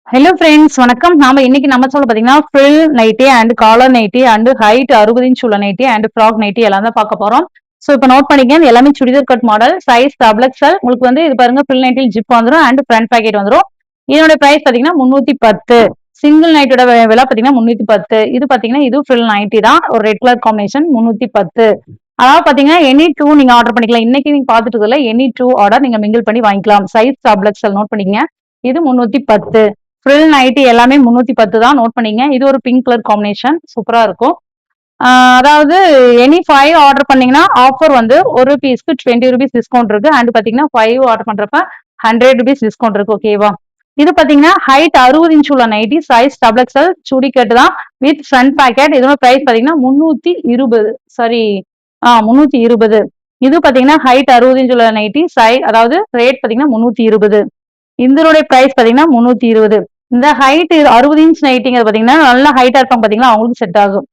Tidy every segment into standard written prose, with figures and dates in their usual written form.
Hello friends வணக்கம். இன்னைக்கு நம்ம சொல்ல பாத்தீங்கன்னா frill nighty and collar nighty and height 60 inch உள்ள நைட்டி அண்ட் ஃப்ராக் நைட்டி எல்லாம் தான் பார்க்க போறோம். ஸோ இப்போ நோட் பண்ணிக்க, இது எல்லாமே churidar cut model, size double XL. உங்களுக்கு வந்து இது பாருங்க, ஃப்ரில் நைட்டில் ஜிப் வந்துடும் அண்ட் ஃப்ரண்ட் பாக்கெட் வந்துடும். இதோட பிரைஸ் பாத்தீங்கன்னா 310. சிங்கிள் நைட்டோட விலை பாத்தீங்கன்னா 310. இது பாத்தீங்கன்னா இது ஃப்ரில் நைட்டி தான், ஒரு ரெட் கலர் காம்பினேஷன், 310. அதாவது பாத்தீங்கன்னா எனி டூ நீங்க ஆர்டர் பண்ணிக்கலாம். இன்னைக்கு நீங்க பாத்துட்டு இருக்கல எனி டூ ஆர்டர் நீங்க மிங்கிள் பண்ணி வாங்கிக்கலாம். சைஸ் டபுள் எக்ஸ்எல் நோட் பண்ணிக்கங்க. இது 310. ஃப்ரில் நைட்டி எல்லாமே 310 தான், நோட் பண்ணிங்க. இது ஒரு பிங்க் கலர் காம்பினேஷன், சூப்பரா இருக்கும். அதாவது எனி 5 ஆர்டர் பண்ணீங்கன்னா ஆஃபர் வந்து ஒரு பீஸ்க்கு 20 ருபீஸ் டிஸ்கவுண்ட் இருக்கு. அண்ட் பாத்தீங்கன்னா 5 ஆர்டர் பண்றப்ப 100 ருபீஸ் டிஸ்கவுண்ட் இருக்கு. ஓகேவா? இது பாத்தீங்கன்னா ஹைட் 60 இன்ச் உள்ள நைட்டி, சைஸ் டபுள் எக்ஸ்எல், சுடி கட் தான் வித் ஃப்ரண்ட் பாக்கெட். இதோட பிரைஸ் பாத்தீங்கன்னா 320. சாரி, 320. இது பாத்தீங்கன்னா ஹைட் 60 இன்ச் உள்ள நைட்டி, அதாவது ரேட் பாத்தீங்கன்னா 320. இதனுடைய பிரைஸ் பாத்தீங்கன்னா 320. இந்த ஹைட் 60 இன்ச் நைட்டிங்கிறது பாத்தீங்கன்னா நல்லா ஹைட்டா இருப்பாங்க பாத்தீங்களா, அவங்களுக்கு செட் ஆகும்.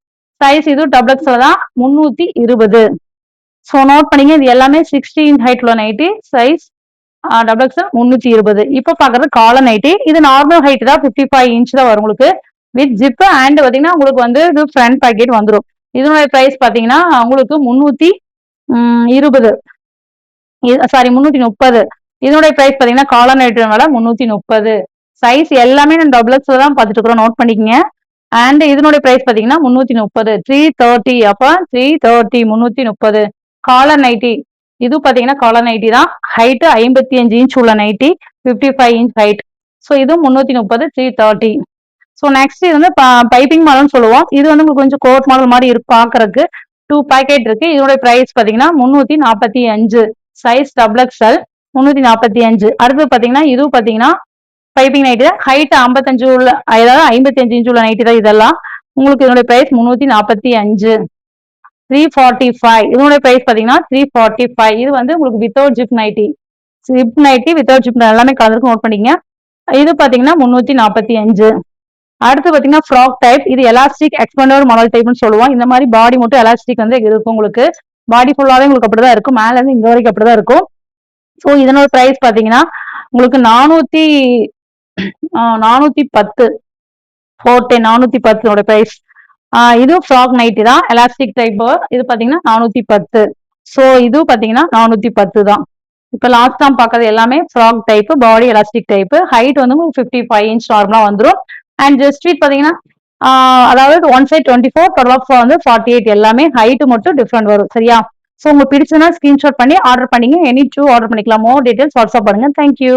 சைஸ் இது டபுள் எக்ஸ்எல் தான், 320. ஸோ நோட் பண்ணீங்க, இது எல்லாமே 60 இன்ச் ஹைட் உள்ள நைட்டி, சைஸ் டபுள் எக்ஸ்எல் 320. இப்போ பாக்குறது காலர் நைட்டி. இது நார்மல் ஹைட் தான், 55 இன்ச் தான் வரும் உங்களுக்கு வித் ஜிப் அண்ட் பாத்தீங்கன்னா உங்களுக்கு வந்து இது ஃப்ரண்ட் பாக்கெட் வந்துடும். இதனுடைய பிரைஸ் பாத்தீங்கன்னா உங்களுக்கு 320. சாரி 330. இதனுடைய பிரைஸ் பாத்தீங்கன்னா காலர் நைட்டி விலை 330. சைஸ் எல்லாமே நான் டபுள் எக்ஸ்எல் தான் பார்த்துட்டு இருக்கிறோம், நோட் பண்ணிக்கங்க. அண்ட் இதனுடைய பிரைஸ் பாத்தீங்கன்னா 330. 330. அப்ப 330, 330. Collar nighty. இது பாத்தீங்கன்னா காலர் நைட்டி தான், ஹைட் 55 இன்ச் உள்ள நைட்டி, 55 இன்ச் ஹைட். ஸோ இது 330, 330. ஸோ நெக்ஸ்ட் இது வந்து பைப்பிங் மாடல்னு சொல்லுவோம். இது வந்து உங்களுக்கு கொஞ்சம் கோட் மாடல் மாதிரி இருக்கு பாக்குறதுக்கு. 2 பாக்கெட் இருக்கு. இதோட பிரைஸ் பாத்தீங்கன்னா 345. Size double XL, 345. அடுத்து பாத்தீங்கன்னா இது பாத்தீங்கன்னா பைப்பிங் நைட்டி தான், ஹைட் 55 உள்ள, அதாவது 55 இன்ச் உள்ள நைட்டி தான் இதெல்லாம். உங்களுக்கு இதனுடைய பிரைஸ் 345. 345. இதனுடைய பிரைஸ் பாத்தீங்கன்னா 345. இது வந்து உங்களுக்கு without zip nighty, zip nighty without zip எல்லாமே கலந்துருக்கு, நோட் பண்ணிக்கங்க. இது பாத்தீங்கன்னா 345. அடுத்து பாத்தீங்கன்னா ஃப்ராக் டைப். இது எலாஸ்டிக் எக்ஸ்பெண்டட் மாடல் டைப்னு சொல்லுவோம். இந்த மாதிரி பாடி மட்டும் எலாஸ்டிக் வந்து இருக்கும், உங்களுக்கு பாடி ஃபுல்லாவே உங்களுக்கு அப்படிதான் இருக்கும், மேல இருந்து இங்க வரைக்கும் அப்படிதான் இருக்கும். ஸோ இதனோட பிரைஸ் பாத்தீங்கன்னா உங்களுக்கு 410. 410 பிரைஸ். இது ஃப்ராக் நைட்டி தான், எலாஸ்டிக் டைப். இது பாத்தீங்கன்னா 410. ஸோ இது பாத்தீங்கன்னா 410 தான். இப்ப லாஸ்ட் டைம் பாக்குறது எல்லாமே ஃப்ராக் டைப், பாடி எலாஸ்டிக் டைப். ஹைட் வந்து உங்களுக்கு 55 இன்ச் நார்மலா வந்துடும். அண்ட் ஜஸ்ட் ஃபீட் பாத்தீங்கன்னா அதாவது ஒன் சைட் 24, தொடர்பு வந்து 48. எல்லாமே ஹைட் மட்டும் டிஃப்ரெண்ட் வரும், சரியா? ஸோ உங்களுக்கு பிடிச்சதுன்னா ஸ்கிரீன்ஷாட் பண்ணி ஆர்டர் பண்ணீங்க. எனி டூ ஆர்டர் பண்ணிக்கலாம். மோர் டீடைல்ஸ் வாட்ஸ்அப் பண்ணுங்க. தேங்க்யூ.